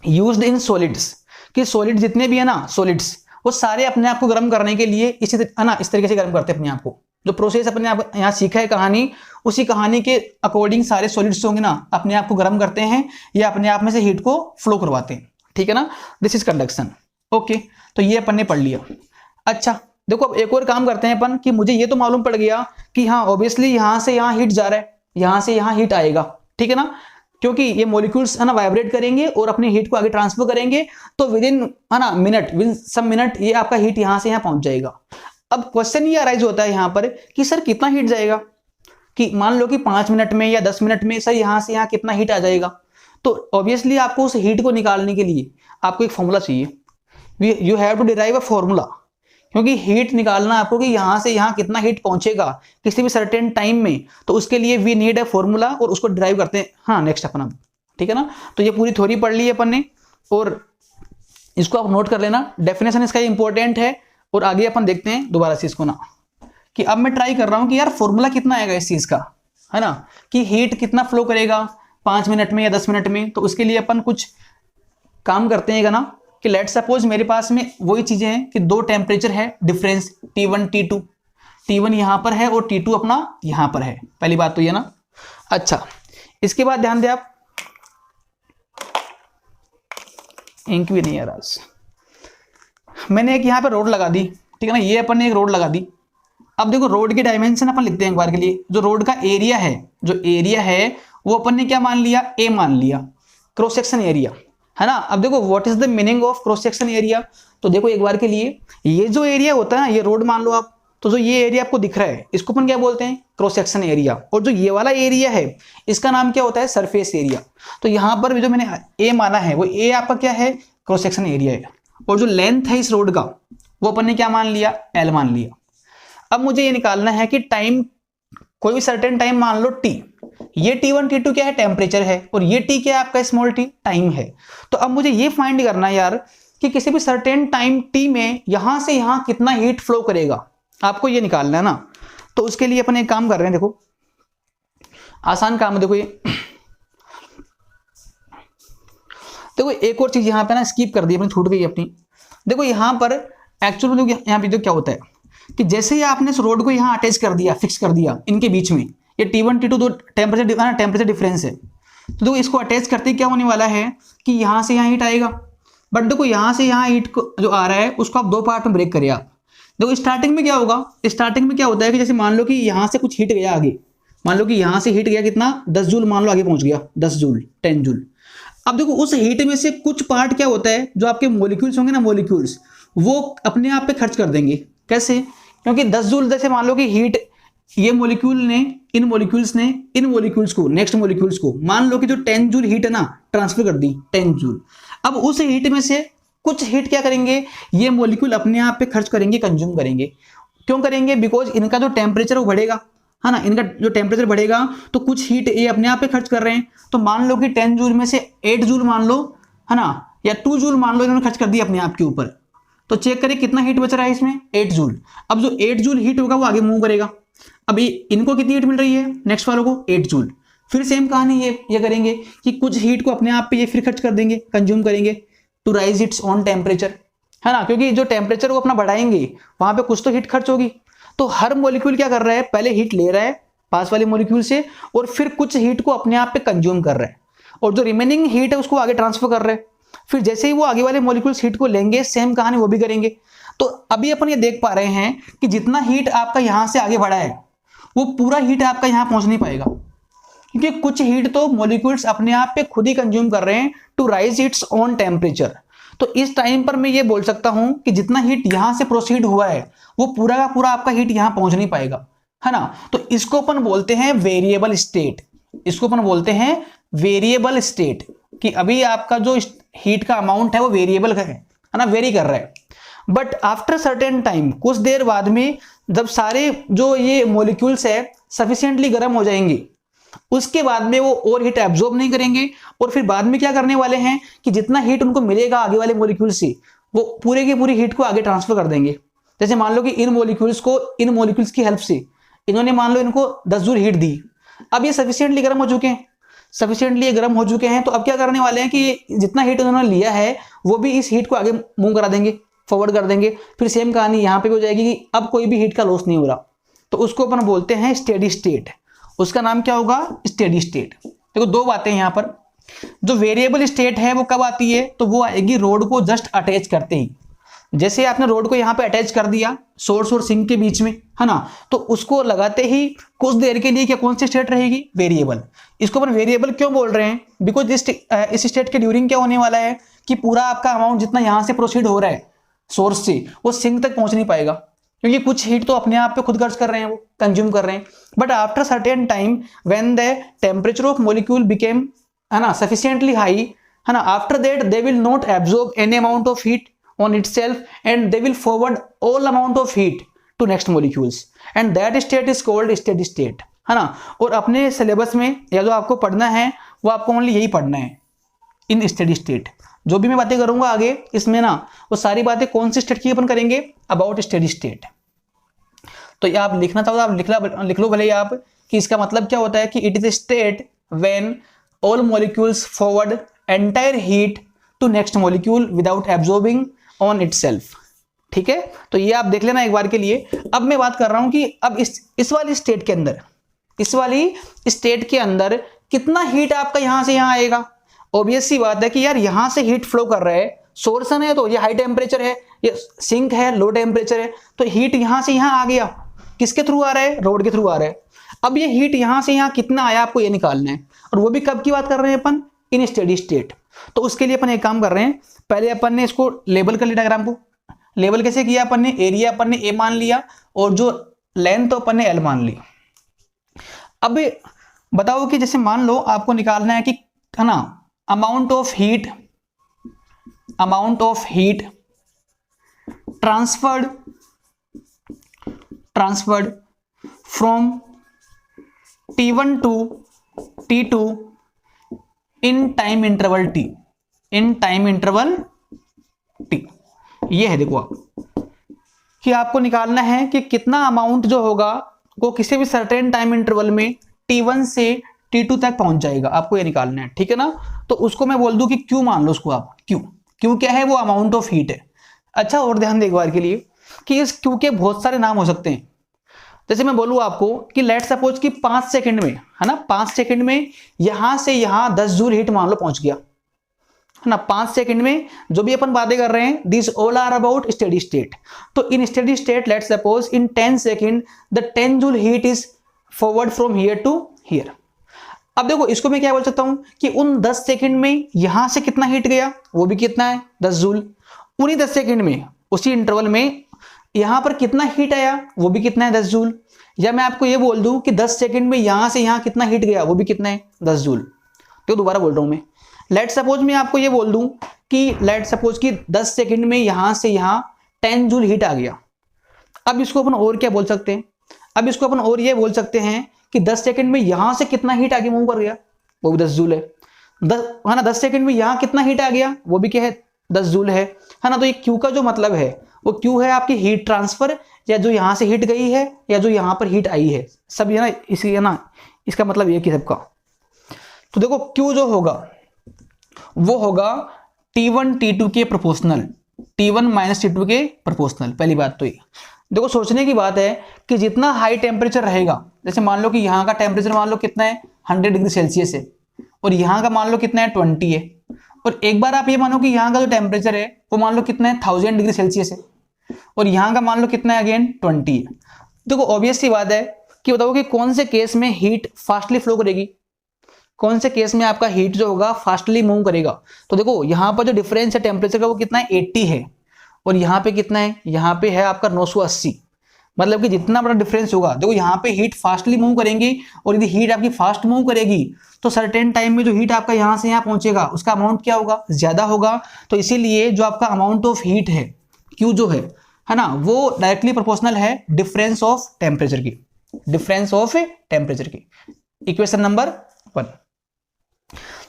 used in solids, कि सॉलिड जितने भी है ना सॉलिड्स, वो सारे अपने आप को गर्म करने के लिए इसी है ना इस तरीके से गर्म करते हैं अपने आप को, जो प्रोसेस अपने आप यहाँ सीखा है कहानी, उसी कहानी के अकॉर्डिंग सारे सॉलिड्स होंगे ना अपने आप को गर्म करते हैं या अपने आप में से हीट को फ्लो करवाते हैं, ठीक है ना, दिस इज कंडक्शन। ओके, तो ये अपन ने पढ़ लिया। अच्छा देखो अब एक और काम करते हैं अपन, कि मुझे ये तो मालूम पड़ गया कि हाँ ऑब्वियसली यहां से यहां हीट जा रहा है, यहां से यहां हीट आएगा, ठीक है ना, क्योंकि ये मॉलिक्यूल्स है ना वाइब्रेट करेंगे और अपनी हीट को आगे ट्रांसफर करेंगे, तो विद इन है ना मिनट, विद सम मिनट ये आपका हीट यहां से यहां पहुंच जाएगा। अब क्वेश्चन ये अराइज होता है यहाँ पर कि सर कितना हीट जाएगा, कि मान लो कि 5 मिनट में या 10 मिनट में सर यहां से यहां कितना हीट आ जाएगा, तो ऑब्वियसली आपको उस हीट को निकालने के लिए आपको एक फॉर्मूला चाहिए, you have to derive a formula, क्योंकि हीट निकालना आपको कि यहां से यहां कितना हीट पहुंचेगा किसी भी सर्टेन टाइम में, तो उसके लिए वी नीड अ फॉर्मूला और उसको डिराइव करते हैं हाँ नेक्स्ट अपन, ठीक है ना। तो ये पूरी थ्योरी पढ़ ली है अपन ने और इसको आप नोट कर लेना, डेफिनेशन इसका इंपॉर्टेंट है, और आगे अपन देखते हैं दोबारा से इसको ना, कि अब मैं ट्राई कर रहा हूं कि यार फॉर्मूला कितना आएगा इस चीज का, है ना, कि हीट कितना फ्लो करेगा 5 मिनट में या 10 मिनट में। तो उसके लिए अपन कुछ काम करते हैं ना, कि लेट सपोज मेरे पास में वही चीजें हैं कि दो टेम्परेचर है डिफरेंस T1 T2, T1 यहां पर है और T2 अपना यहां पर है, पहली बात तो ये ना। अच्छा इसके बाद ध्यान दे आप, इंक भी नहीं है राज, मैंने एक यहाँ पे रोड लगा दी, ठीक है ना, ये अपन ने एक रोड लगा दी। अब देखो रोड की डायमेंशन अपन लिखते हैं एक बार के लिए, जो रोड का एरिया है, जो एरिया है वो अपन ने क्या मान लिया, ए मान लिया, क्रॉस सेक्शन एरिया, है ना। अब देखो what is the meaning of cross section area, तो देखो एक बार के लिए ये जो एरिया होता है ना, ये रोड मान लो आप, तो जो ये एरिया आपको दिख रहा है इसको अपन क्या बोलते हैं, क्रॉस सेक्शन एरिया, और जो ये वाला एरिया है इसका नाम क्या होता है, सरफेस एरिया। तो यहाँ पर जो मैंने ए माना है वो ए आपका क्या है, क्रॉस सेक्शन एरिया है, और जो लेंथ है इस रोड का वो अपन ने क्या मान लिया, एल मान लिया। अब मुझे ये निकालना है कि टाइम, कोई भी सर्टेन टाइम मान लो टी, ये T1 T2 क्या है, टेम्परेचर है, और ये टी क्या है आपका, स्मॉल टी, टाइम है। तो अब मुझे ये फाइंड करना है यार कि किसी भी सर्टेन टाइम टी में यहां से यहां कितना हीट फ्लो करेगा, आपको ये निकालना है ना। तो उसके लिए अपन एक काम कर रहे हैं, देखो आसान काम है, देखो ये देखो एक और चीज यहाँ पे ना स्किप कर दी अपनी, छूट गई अपनी। देखो यहाँ पर एक्चुअली यहाँ पे जो क्या होता है कि जैसे ही आपने इस रोड को यहाँ अटैच कर दिया, फिक्स कर दिया इनके बीच में, ये T1 T2 दो टेम्परेचर डिफरेंस है। तो देखो इसको अटैच करते क्या होने वाला है कि यहाँ से यहाँ हीट आएगा, बट देखो यहाँ से यहाँ हीट को जो आ रहा है उसको आप दो पार्ट में ब्रेक करिए आप। देखो स्टार्टिंग में क्या होगा, स्टार्टिंग में क्या होता है कि जैसे मान लो कि यहाँ से कुछ हीट गया आगे, मान लो कि यहाँ से हीट गया कितना 10 जूल, मान लो आगे पहुंच गया 10 जूल 10 जूल। अब देखो उस हीट में से कुछ पार्ट क्या होता है, जो आपके मॉलिक्यूल्स होंगे ना, मॉलिक्यूल्स वो अपने आप पे खर्च कर देंगे। कैसे? क्योंकि 10 जूल जैसे मान लो कि हीट ये मॉलिक्यूल ने इन मॉलिक्यूल्स को नेक्स्ट मॉलिक्यूल्स को मान लो कि जो 10 जूल हीट है ना ट्रांसफर कर दी 10 जूल। अब उस हीट में से कुछ हीट क्या करेंगे, ये मॉलिक्यूल अपने आप पे खर्च करेंगे, कंज्यूम करेंगे। क्यों करेंगे? बिकॉज इनका जो टेम्परेचर वो बढ़ेगा, है ना, इनका जो टेम्परेचर बढ़ेगा तो कुछ हीट ये अपने आप पे खर्च कर रहे हैं। तो मान लो कि 10 जूल में से 8 जूल मान लो, है ना, या 2 जूल मान लो इन्होंने खर्च कर दिया अपने आप के ऊपर। तो चेक करें कितना हीट बच रहा है इसमें, 8 जूल। अब जो 8 जूल हीट होगा वो आगे मूव करेगा। अभी इनको कितनी हीट मिल रही है, नेक्स्ट वालों को 8 जूल। फिर सेम कहानी ये करेंगे कि कुछ हीट को अपने आप पे ये फिर खर्च कर देंगे, कंज्यूम करेंगे to raise its own temperature, है ना, क्योंकि जो टेम्परेचर वो अपना बढ़ाएंगे वहां पे कुछ तो हीट खर्च होगी। तो हर मॉलिक्यूल क्या कर रहा है, पहले हीट ले रहा है पास वाले मॉलिक्यूल से और फिर कुछ हीट को अपने आप पे कंज्यूम कर रहा है, और जो रिमेनिंग हीट है उसको आगे ट्रांसफर कर रहा है। फिर जैसे ही वो आगे वाले मॉलिक्यूल्स हीट को लेंगे सेम कहानी वो भी करेंगे। तो अभी अपन ये देख पा रहे हैं कि जितना हीट आपका यहां से आगे बढ़ा है वो पूरा हीट आपका यहां पहुंच नहीं पाएगा, क्योंकि कुछ हीट तो मॉलिक्यूल्स अपने आप पे खुद ही कंज्यूम कर रहे हैं to raise its own temperature. तो इस टाइम पर मैं ये बोल सकता हूं कि जितना हीट यहां से प्रोसीड हुआ है वो पूरा का पूरा आपका हीट यहां पहुंच नहीं पाएगा, है ना। तो इसको अपन बोलते हैं वेरिएबल स्टेट, इसको अपन बोलते हैं वेरिएबल स्टेट, कि अभी आपका जो हीट का अमाउंट है वो वेरिएबल है ना, वेरी कर रहा है। बट आफ्टर सर्टेन टाइम, कुछ देर बाद में जब सारे जो ये मॉलिक्यूल्स है सफिशिएंटली गर्म हो जाएंगे, उसके बाद में वो और हीट एब्जॉर्ब नहीं करेंगे, और फिर बाद में क्या करने वाले हैं कि जितना हीट उनको मिलेगा आगे वाले मॉलिक्यूल से वो पूरे की पूरी हीट को आगे ट्रांसफर कर देंगे। जैसे मान लो कि इन मॉलिक्यूल्स की हेल्प से इन्होंने मान लो इनको 10 जूल हीट दी। अब ये सफिशिएंटली गर्म हो चुके हैं, तो अब क्या करने वाले हैं कि जितना हीट उन्होंने लिया है वो भी इस हीट को आगे मूव करा देंगे, फॉरवर्ड कर देंगे। फिर सेम कहानी यहाँ पे भी हो जाएगी कि अब कोई भी हीट का लॉस नहीं हो रहा। तो उसको अपन बोलते हैं स्टेडी स्टेट। उसका नाम क्या होगा, स्टेडी स्टेट। देखो दो बातें यहाँ पर, जो वेरिएबल स्टेट है वो कब आती है, तो वो आएगी रोड को जस्ट अटैच करते ही। जैसे आपने रोड को यहाँ पे अटैच कर दिया सोर्स और सिंक के बीच में, है ना, तो उसको लगाते ही कुछ देर के लिए क्या कौन सी स्टेट रहेगी, वेरिएबल। इसको अपन वेरिएबल क्यों बोल रहे हैं, बिकॉज इस स्टेट के ड्यूरिंग क्या होने वाला है कि पूरा आपका अमाउंट जितना यहाँ से प्रोसीड हो रहा है सोर्स से वो सिंक तक पहुंच नहीं पाएगा, क्योंकि कुछ हीट तो अपने आप पे खुद खर्च कर रहे हैं, वो कंज्यूम कर रहे हैं। But after certain time when the temperature of molecule became, है ना, सफिशिएंटली हाई, है ना, after that they will not absorb any amount of heat on itself and they will forward all amount of heat to next molecules and that state is called steady state, है ना। और अपने syllabus में या जो आपको पढ़ना है वो आपको ओनली यही पढ़ना है, इन स्टेडी स्टेट। जो भी मैं बातें करूंगा आगे इसमें ना, वो सारी बातें कौन सी स्टेट की अपन करेंगे, अबाउट स्टेडी स्टेट। तो ये आप लिखना चाहो तो आप लिख लो भले ही आप, कि इसका मतलब क्या होता है कि it is a state when all molecules forward entire heat to next molecule without absorbing on itself. ठीक है, तो ये आप देख लेना एक बार के लिए। अब मैं बात कर रहा हूं कि अब इस वाली स्टेट के अंदर कितना हीट आपका यहां से यहां आएगा। ऑब्वियस सी बात है कि यार यहां से हीट फ्लो कर रहा है, सोर्स है तो ये हाई टेम्परेचर है, ये सिंक है लो टेम्परेचर है, तो हीट यहां से यहां आ गया, किसके थ्रू आ रहा है, रोड के थ्रू आ रहा है। अब ये हीट यहां से यहां कितना आया आपको ये निकालना है, और वो भी कब की बात कर रहे हैं अपन, इन स्टेडी स्टेट। तो उसके लिए अपन एक काम कर रहे हैं, पहले अपन ने इसको लेबल कर लिया, डायग्राम को लेबल कैसे किया अपन ने, एरिया अपन ने ए मान लिया और जो लेंथ तो अपन ने एल मान ली। अब बताओ कि जैसे मान लो आपको निकालना है कि, है ना, amount of heat transferred from T1 to T2 in time interval T। ये है, देखो आप कि आपको निकालना है कि कितना अमाउंट जो होगा वो किसी भी सर्टेन टाइम इंटरवल में T1 से T2 तक पहुंच जाएगा, आपको ये निकालना है। ठीक है ना, तो उसको मैं बोल दूं कि Q मान लो उसको आप, Q क्या है, वो अमाउंट ऑफ हीट है। अच्छा, और ध्यान दे एक बार के लिए कि इस Q के बहुत सारे नाम हो सकते हैं। जैसे मैं बोलूँ आपको कि लेट सपोज कि 5 सेकंड में, है ना, 5 सेकंड में यहां से यहां 10 जूल हीट मान लो पहुंच गया, है ना। 5 सेकंड में जो भी अपन बातें कर रहे हैं, this all are about steady state. तो in steady state let suppose in 10 second the 10 joule heat is forward from here to here. अब देखो इसको मैं क्या बोल सकता हूं कि उन 10 सेकंड में यहां से कितना हीट गया, वो भी कितना है 10 जूल। उन्हीं 10 सेकंड में, उसी इंटरवल में यहां पर कितना हीट आया, वो भी कितना है 10 जूल। या मैं आपको ये बोल दूं कि 10 सेकंड में यहां से यहां कितना हीट गया, वो भी कितना है 10 जूल। तो दोबारा बोल रहा हूं मैं, लेट सपोज मैं आपको ये बोल दूं कि लेट सपोज कि 10 सेकंड में यहां से यहां 10 जूल हीट आ गया। अब इसको अपन और क्या बोल सकते हैं, अब इसको अपन और ये बोल सकते हैं कि 10 सेकंड में यहां से कितना हीट आगे मूव कर गया, वो भी 10 जूल है। है ना, 10 सेकंड में यहां कितना हीट आ गया, वो भी क्या है 10 जूल है ना। तो ये क्यू का जो मतलब है वो क्यू है आपकी हीट ट्रांसफर, या जो यहां से हीट गई है या जो यहां पर हीट आई है, सब ये ना इसी है ना, इसका मतलब ये कि सबका। तो देखो क्यू जो होगा वो होगा T1 T2 के प्रोपोर्शनल, T1 माइनस T2 के प्रोपोर्शनल। पहली बात तो ये देखो सोचने की बात है कि जितना हाई टेम्परेचर रहेगा, जैसे मान लो कि यहाँ का टेम्परेचर मान लो कितना है 100 डिग्री सेल्सियस है, और यहाँ का मान लो कितना है 20 है, और एक बार आप ये मानो कि यहाँ का जो टेम्परेचर है वो मान लो कितना है 1000 डिग्री सेल्सियस है, और यहाँ का मान लो कितना है अगेन 20 है। देखो ऑब्वियस सी बात है कि बताओ कि कौन से केस में हीट फास्टली फ्लो करेगी, कौन से केस में आपका हीट जो होगा फास्टली मूव करेगा। तो देखो यहाँ पर जो डिफरेंस है टेम्परेचर का वो कितना है 80 है, और यहाँ पे कितना है, यहाँ पे है आपका 980। मतलब कि जितना बड़ा डिफरेंस होगा, देखो यहाँ पे हीट फास्टली मूव करेंगी, और यदि हीट आपकी फास्ट मूव करेगी तो सर्टेन टाइम में जो हीट आपका यहाँ से यहाँ पहुंचेगा उसका अमाउंट क्या होगा, ज्यादा होगा। तो इसीलिए जो आपका अमाउंट ऑफ हीट है क्यू जो है ना, वो डायरेक्टली प्रोपोर्शनल है डिफरेंस ऑफ टेम्परेचर की, डिफरेंस ऑफ टेम्परेचर की। Equation number 1।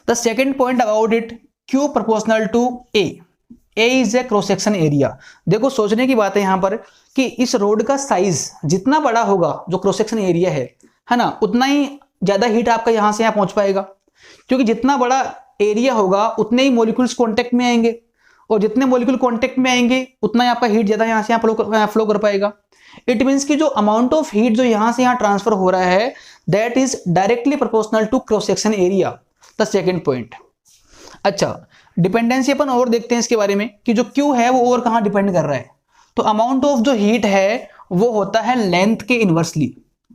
The second point about it, Q proportional to A, A is a cross section area. देखो सोचने की बात है यहाँ पर कि इस रोड का साइज जितना बड़ा होगा, जो क्रॉस सेक्शन एरिया है ना, उतना ही ज्यादा हीट आपका यहाँ से यहाँ पहुंच पाएगा, क्योंकि जितना बड़ा एरिया होगा उतने ही मॉलिक्यूल्स कांटेक्ट में आएंगे, और जितने मॉलिक्यूल कांटेक्ट में आएंगे उतना ही आपका हीट ज्यादा यहाँ से यहाँ फ्लो कर पाएगा। इट मीन्स कि जो अमाउंट ऑफ हीट जो यहाँ से यहाँ ट्रांसफर हो रहा है that is directly proportional to cross section area, the second point. अच्छा, डिपेंडेंसी अपन और देखते हैं इसके बारे में कि जो क्यू है वो और कहाँ डिपेंड कर रहा है। तो अमाउंट ऑफ जो हीट है वो होता है लेंथ के इनवर्सली,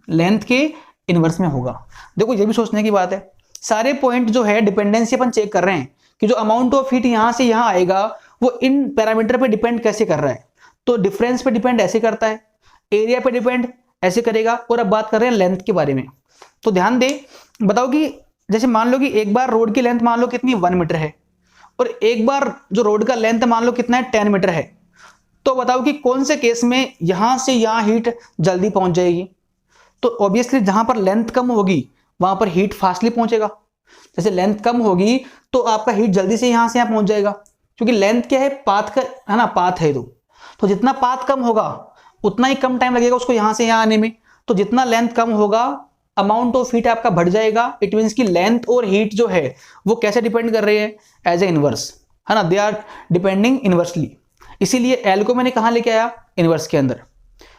लेंथ के इनवर्स में होगा। देखो ये भी सोचने की बात है, सारे पॉइंट जो है डिपेंडेंसी अपन चेक कर रहे हैं कि जो अमाउंट ऑफ हीट यहां से यहां आएगा वो इन पैरामीटर पे डिपेंड कैसे कर रहा है। तो डिफरेंस पे डिपेंड ऐसे करता है, एरिया पे डिपेंड ऐसे करेगा, और अब बात कर रहे हैं लेंथ के बारे में। तो ध्यान दे, बताओ कि जैसे मान लो कि एक बार रोड की लेंथ मान लो कितनी 1 मीटर है, और एक बार जो रोड का लेंथ मान लो कितना है 10 मीटर है। तो बताओ कि कौन से केस में यहां से यहां हीट जल्दी पहुंच जाएगी। तो ऑब्वियसली जहां पर लेंथ कम होगी वहां पर हीट फास्टली पहुंचेगा। जैसे लेंथ कम होगी तो आपका हीट जल्दी से यहां से यहां पहुंच जाएगा, क्योंकि लेंथ क्या है, पाथ का है ना, पाथ है। तो जितना पाथ कम होगा उतना ही कम टाइम लगेगा उसको यहां से यहां आने में। तो जितना लेंथ कम होगा अमाउंट ऑफ हीट आपका बढ़ जाएगा। इट मीन्स कि लेंथ और हीट जो है वो कैसे डिपेंड कर रहे हैं, एज ए इनवर्स, है ना, दे आर डिपेंडिंग इनवर्सली। इसीलिए एल को मैंने कहां लेके आया, इनवर्स के अंदर,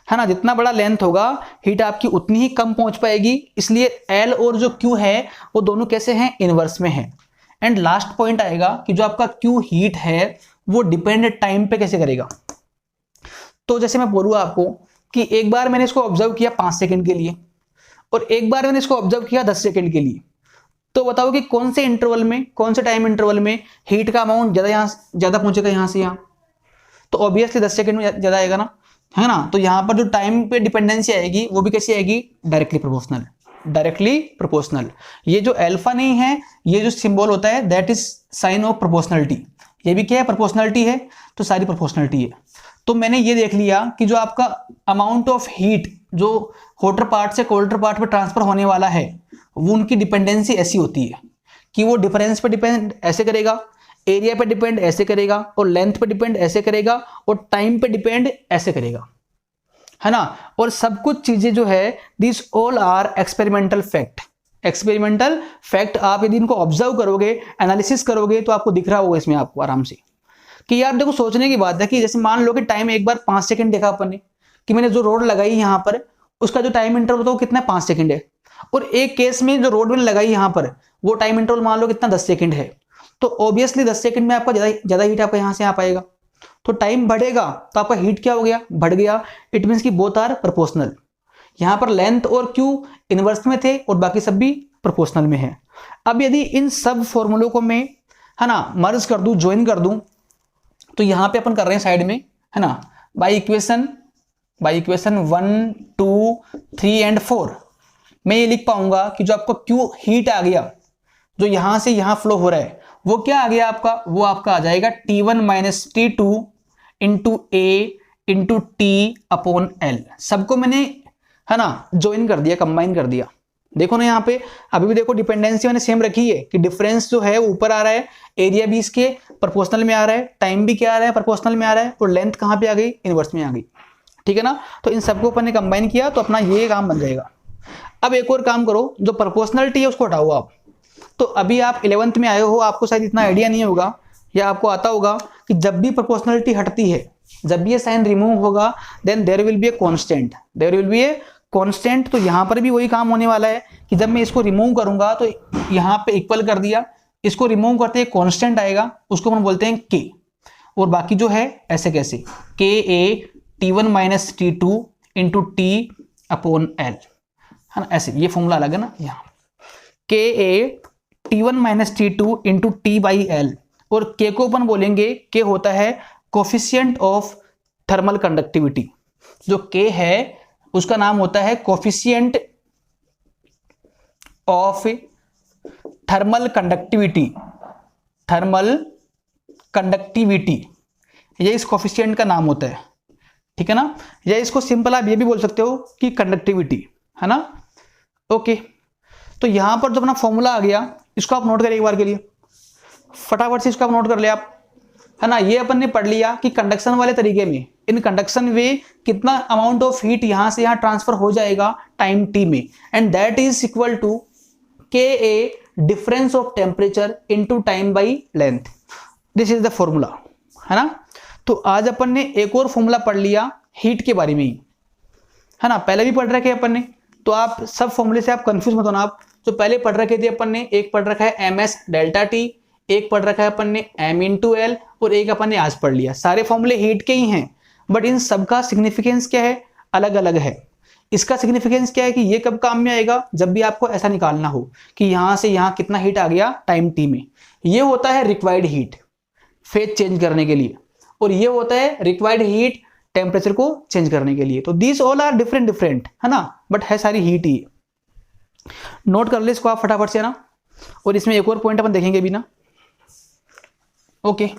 है ना। जितना बड़ा लेंथ होगा हीट आपकी उतनी ही कम पहुंच पाएगी, इसलिए एल और जो क्यू है वो दोनों कैसे हैं, इनवर्स में है। एंड लास्ट पॉइंट आएगा कि जो आपका क्यू हीट है वो डिपेंड टाइम पे कैसे करेगा। तो जैसे मैं बोलूँ आपको कि एक बार मैंने इसको ऑब्जर्व किया 5 सेकंड के लिए, और एक बार मैंने इसको ऑब्जर्व किया 10 सेकंड के लिए। तो बताओ कि कौन से इंटरवल में, कौन से टाइम इंटरवल में हीट का अमाउंट ज्यादा पहुंचेगा यहाँ से यहाँ। तो ऑब्वियसली 10 सेकंड में ज्यादा आएगा ना, है ना। तो यहाँ पर जो टाइम पे डिपेंडेंसी आएगी वो भी कैसी आएगी, डायरेक्टली प्रोपोर्शनल, डायरेक्टली प्रोपोर्शनल। ये जो अल्फा नहीं है, ये जो सिंबल होता है that is sine of proportionality. ये भी क्या है, प्रोपोर्शनलिटी है, तो सारी प्रोपोर्शनलिटी है। तो मैंने ये देख लिया कि जो आपका अमाउंट ऑफ हीट जो हॉटर पार्ट से कोल्डर पार्ट पे ट्रांसफर होने वाला है वो उनकी डिपेंडेंसी ऐसी होती है कि वो डिफरेंस पे डिपेंड ऐसे करेगा, एरिया पे डिपेंड ऐसे करेगा, और लेंथ पे डिपेंड ऐसे करेगा, और टाइम पे डिपेंड ऐसे करेगा, है ना। और सब कुछ चीजें जो है this all are experimental fact. Experimental fact आप यदि इनको ऑब्जर्व करोगे, एनालिसिस करोगे, तो आपको दिख रहा होगा इसमें आपको आराम से कि यार देखो सोचने की बात है कि जैसे मान लो कि टाइम एक बार 5 सेकंड देखा अपन ने कि मैंने जो रोड लगाई यहाँ पर उसका जो टाइम इंटरवल होता है वो कितना है, 5 सेकंड है। और एक केस में जो रोड मैंने लगाई यहाँ पर, वो टाइम इंटरवल मान लो कितना, 10 सेकंड है। तो ऑब्वियसली 10 सेकंड में आपका ज्यादा हीट आपका यहाँ से आ पाएगा। तो टाइम बढ़ेगा तो आपका हीट क्या हो गया, बढ़ गया। इट मीन्स की बोथ आर प्रोपोर्शनल। यहाँ पर लेंथ और क्यू इनवर्स में थे और बाकी सब भी प्रोपोर्शनल में है। अब यदि इन सब फॉर्मूलों को मैं, है ना, मर्ज कर दूं, ज्वाइन कर दूं, तो यहाँ पे अपन कर रहे हैं साइड में, है ना, बाई इक्वेशन 1, 2, 3 एंड 4 मैं ये लिख पाऊंगा कि जो आपका क्यू हीट आ गया, जो यहां से यहां फ्लो हो रहा है, वो क्या आ गया आपका, वो आपका आ जाएगा T1 माइनस T2 इंटू ए इंटू टी अपॉन एल। सबको मैंने, है ना, ज्वाइन कर दिया, कंबाइन कर दिया। देखो ना यहाँ पे अभी भी देखो डिपेंडेंसी मैंने सेम रखी है कि डिफरेंस जो है ऊपर आ रहा है, एरिया भी इसके प्रोपोर्शनल में आ रहा है, टाइम भी क्या आ रहा है, प्रोपोर्शनल में आ रहा है, और लेंथ कहाँ पे आ गई, इनवर्स में आ गई। ठीक है ना। तो इन सबको अपन ने कंबाइन किया तो अपना ये काम बन जाएगा। अब एक और काम करो, जो प्रोपोर्शनलिटी है उसको हटाओ आप। तो अभी आप 11th में आए हो, आपको शायद इतना आइडिया नहीं होगा, या आपको आता होगा कि जब भी प्रोपोर्शनलिटी हटती है, जब भी ये साइन रिमूव होगा, then there will be a constant, there will be a constant. तो यहाँ पर भी वही काम होने वाला है कि जब मैं इसको रिमूव करूंगा तो यहाँ पे इक्वल कर दिया, इसको रिमूव करते ही कांस्टेंट आएगा, उसको हम बोलते हैं के। और बाकी जो है ऐसे कैसे, के ए T1 minus T2 into T upon L, है ना, ऐसे ये फॉर्मूला अलग है ना। यहाँ के ए T1 minus T2 into T by L, और के को अपन बोलेंगे, के होता है कोफिशिएंट ऑफ थर्मल कंडक्टिविटी। जो के है उसका नाम होता है coefficient of thermal conductivity, thermal conductivity, ये इस कोफिशिएंट का नाम होता है। ठीक है ना। या इसको सिंपल आप ये भी बोल सकते हो कि कंडक्टिविटी, है ना। ओके, तो यहां पर जो अपना फॉर्मूला आ गया, इसको आप नोट करें एक बार के लिए, फटाफट से इसको आप नोट कर ले आप, है ना। ये अपन ने पढ़ लिया कि कंडक्शन वाले तरीके में, इन कंडक्शन वे कितना अमाउंट ऑफ हीट यहां से यहां ट्रांसफर हो जाएगा टाइम टी में, and that is equal to K A difference of temperature into time by length. This is the formula, है ना। तो आज अपन ने एक और फॉर्मूला पढ़ लिया हीट के बारे में ही, है ना। पहले भी पढ़ रखे अपन ने, तो आप सब फॉर्मूले से आप कंफ्यूज मत होना। आप जो पहले पढ़ रखे थे अपन ने, एक पढ़ रखा है ms डेल्टा टी, एक पढ़ रखा है अपन ने m इंटू एल, और एक अपन ने आज पढ़ लिया। सारे फॉर्मूले हीट के ही हैं, बट इन सबका सिग्निफिकेंस क्या है, अलग अलग है। इसका सिग्निफिकेंस क्या है कि ये कब काम में आएगा, जब भी आपको ऐसा निकालना हो कि यहां से यहां कितना हीट आ गया टाइम टी में। ये होता है रिक्वायर्ड हीट फेज चेंज करने के लिए, और ये होता है रिक्वायर्ड हीट टेम्परेचर को चेंज करने के लिए। तो this all are different different, है ना, बट है सारी हीट ही। नोट कर ले इसको आप फटाफट से ना। और इसमें एक और पॉइंट अपन देखेंगे भी ना। ओके,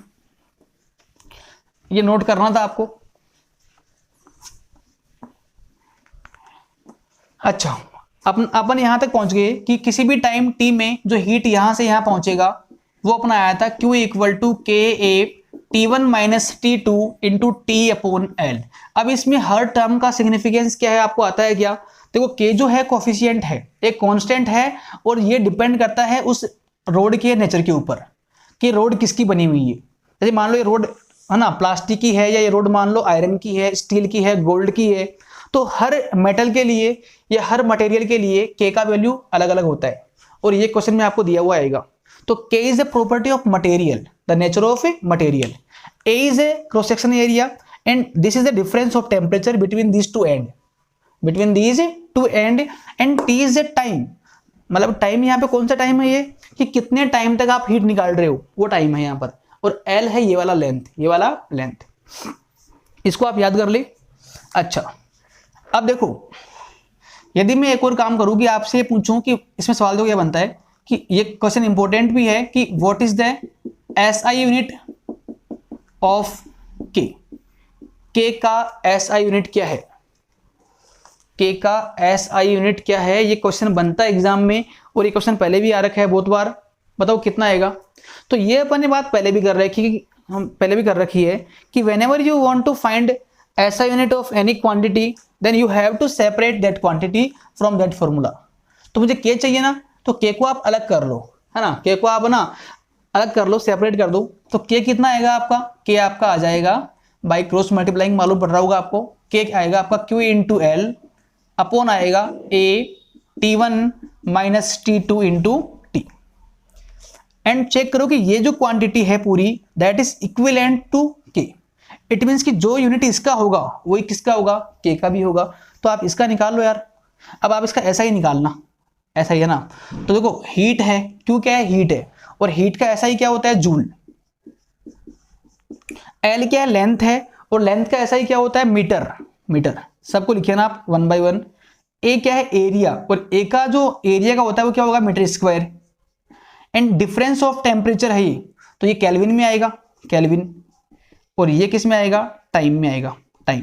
ये नोट करना था आपको। अच्छा, अपन यहां तक पहुंच गए कि किसी भी टाइम टी में जो हीट यहां से यहां पहुंचेगा वो अपना आया था Q equal to K A T1 minus T2 into T upon L. अब इसमें हर टर्म का सिग्निफिकेंस क्या है आपको आता है क्या। देखो के जो है कोफिशिएंट है, एक कांस्टेंट है, और ये डिपेंड करता है उस रोड के नेचर के ऊपर कि रोड किसकी बनी हुई है। जैसे मान लो ये रोड, है ना, प्लास्टिक की है, या ये रोड मान लो आयरन की है, स्टील की है, गोल्ड की है। तो हर मेटल के लिए या हर मटेरियल के लिए के का वैल्यू अलग अलग होता है, और ये क्वेश्चन में आपको दिया हुआ आएगा। तो के is a property of material, the nature of a material. A is a cross section area, and this is the difference of temperature between these two and, between these two and T is a time. मतलब time यहाँ पे कौन सा time है, ये कि कितने time तक आप हीट निकाल रहे हो, वो टाइम है यहाँ पर। और एल है ये वाला लेंथ, ये वाला लेंथ। इसको आप याद कर ले। अच्छा, अब देखो, यदि मैं एक और काम करूं कि आपसे पूछूं कि इसमें सवाल तो क्या बनता है कि ये क्वेश्चन इंपॉर्टेंट भी है कि what is the SI unit of के। के का एसआई यूनिट क्या है, के का एसआई यूनिट क्या है, ये क्वेश्चन बनता है एग्जाम में, और ये क्वेश्चन पहले भी आ रखा है बहुत बार। बताओ कितना आएगा। तो ये अपन ने बात पहले भी कर रखी है कि whenever you want to find SI unit of any quantity, then you have to separate that quantity from that formula। तो मुझे के चाहिए ना, तो के को आप अलग कर लो, है ना, के को आप ना अलग कर लो, सेपरेट कर दो। तो के कितना आएगा आपका, के आपका आ जाएगा बाई क्रॉस मल्टीप्लाइंग, मालूम पड़ रहा होगा आपको। के आएगा आपका Q इंटू एल अपॉन आएगा A T1 minus T2 into T. And check करो कि ये जो क्वांटिटी है पूरी that is equivalent to K। It means कि जो यूनिट इसका होगा वही किसका होगा, K का भी होगा। तो आप इसका निकाल लो यार। अब आप इसका ऐसा ही निकालना, ऐसा ही है ना। तो देखो हीट है, क्यों क्या है, हीट है, और हीट का ऐसा ही क्या होता है, जूल। L क्या है, लेंथ है, और लेंथ का ऐसा ही क्या होता है, मीटर। मीटर सबको लिखिए ना आप 1 by 1। A क्या है, एरिया, और A का जो एरिया का होता है वो क्या होगा, metre square. And difference of temperature है ये, तो ये केल्विन में आएगा, केल्विन, और ये किस में आएगा, टाइम में आएगा, टाइम।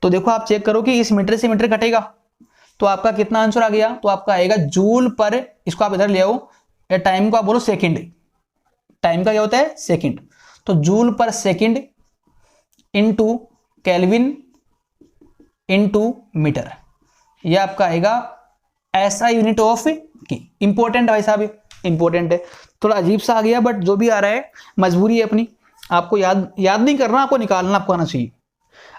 तो देखो आप चेक करो कि इस मीटर से मीटर कटेगा, तो आपका कितना आंसर आ गया, तो आपका आएगा जूल पर, इसको आप इधर ले आओ, टाइम को आप बोलो सेकंड, टाइम का क्या होता है, सेकंड। तो जूल पर second into kelvin into metre, ये आपका आएगा SI यूनिट ऑफ की। इंपॉर्टेंट भाई साहब, इंपॉर्टेंट है। थोड़ा अजीब सा आ गया बट जो भी आ रहा है मजबूरी है अपनी, आपको याद नहीं करना, आपको निकालना आपको आना चाहिए।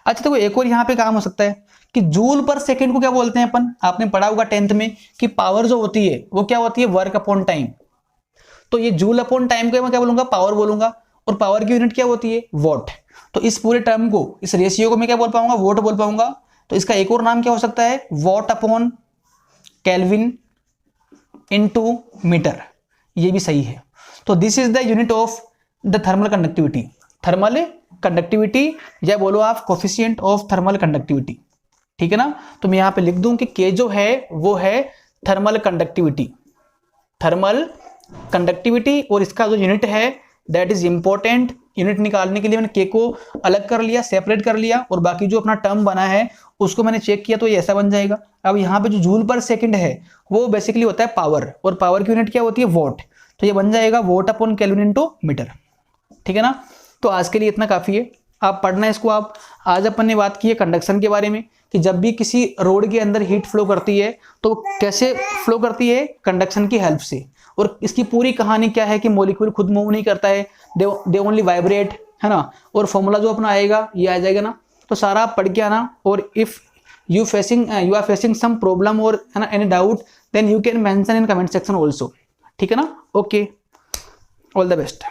अच्छा देखो एक और यहाँ पे काम हो सकता है कि जूल पर सेकंड को क्या बोलते हैं अपन, आपने पढ़ा होगा 10th में कि पावर जो होती है वो क्या होती है, वर्क अपॉन टाइम। तो ये जूल अपॉन टाइम को मैं क्या बोलूंगा, पावर बोलूंगा, और पावर की यूनिट क्या होती है, वॉट। तो इस पूरे टर्म को, इस रेशियो को मैं क्या बोल पाऊंगा, वॉट बोल पाऊंगा। तो इसका एक और नाम क्या हो सकता है, watt upon kelvin into metre, ये भी सही है। तो this is the unit of the thermal conductivity, thermal conductivity, या बोलो आप कोफिशिएंट ऑफ थर्मल कंडक्टिविटी, ठीक है ना। तो मैं यहां पे लिख दूं कि K जो है वो है थर्मल कंडक्टिविटी, थर्मल कंडक्टिविटी, और इसका जो यूनिट है दैट इज इंपॉर्टेंट। यूनिट निकालने के लिए मैंने K को अलग कर लिया, सेपरेट कर लिया, और बाकी जो अपना टर्म बना है उसको मैंने चेक किया तो ये ऐसा बन जाएगा। अब यहाँ पे जो जूल पर सेकंड है वो बेसिकली होता है पावर, और पावर की यूनिट क्या होती है, वॉट। तो ये बन जाएगा watt upon kelvin into metre, ठीक है ना। तो आज के लिए इतना काफी है, आप पढ़ना इसको। आप आज अपन ने बात की है कंडक्शन के बारे में, कि जब भी किसी रोड के अंदर हीट फ्लो करती है तो कैसे फ्लो करती है, कंडक्शन की हेल्प से। और इसकी पूरी कहानी क्या है कि मॉलिक्यूल खुद मूव नहीं करता है, दे ओनली वाइब्रेट, है ना। और फॉर्मूला जो अपना आएगा ये आ जाएगा ना। तो सारा आप पढ़ के आना, और if you are facing some problem और है ना any doubt, then you can mention in comment section also, ठीक है ना। Okay, all the best.